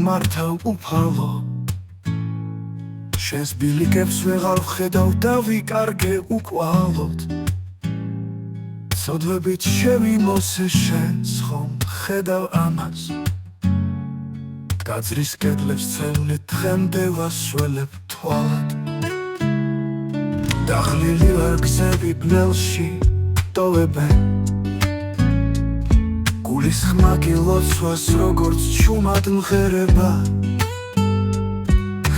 მართავ უფალო შენს ბილიკებს ვეღარ ვხედავ და ვიკარგე უკვალოდ ცოდვებით შევიმოსე შენს ხომ ხედავ ამას გაძრის კედლებს ცევლით დღემდე ვასველებ თვალად დაღლილი ვარ გზები ბნელში ტოვებენ გულის ხმაგი ლოცვას როგორც ჩუმად მღერება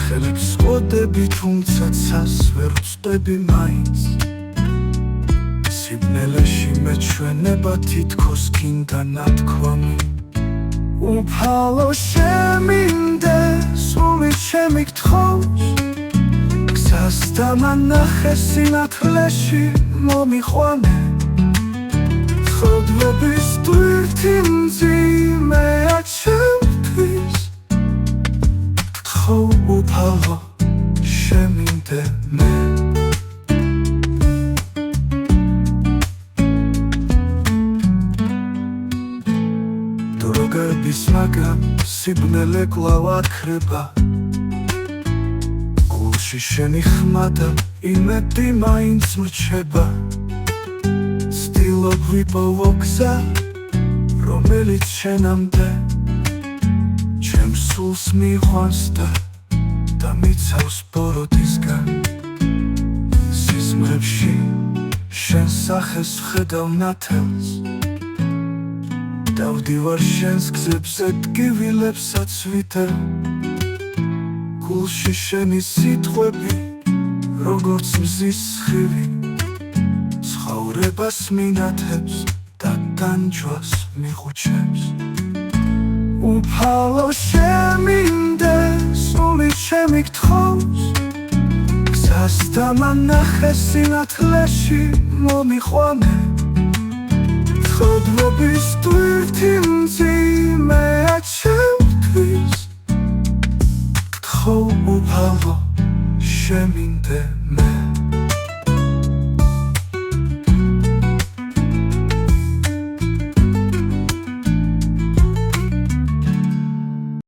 ხელებს ვოდები თუმცა ცას ვერ ვწდები მაინც სიბნელეში მეჩვენება თითქოს გინდა ნათქვამი უფალო შემინდე სული ჩემი გთხოვს გზას დამანახე სინათლეში მომიყვანე ცოდვების ტვირთი მძიმეა ჩემთვის გთხოვ უფალო შემინდე მე დროგების მაგა სიბნელე კვლავ ათხრება გულში შენი ხმა და იმედი მაინც მრჩება ცდილობ ვიპოვო გზა რომელიც შენამდე ჩემს სულს მიყვანს და მიცავს ბოროტისგან სიზმრებში შენს სახეს ვხედავ ნათელს დავდივარ შენს გზებზე ტკივილებსაც ვითევ გულში შენი სიტყვები როგორც მზის სხივი ცხოვრებას მინათებს და განჯვას მიხუჩებს უფალო შემინდე სული ჩემი გთხოვს გზას დამანახე სინათლეში მომიყვანე ცოდვების ტვირთი მძიმეა ჩემთვის გთხოვ უფალო შემინდე მე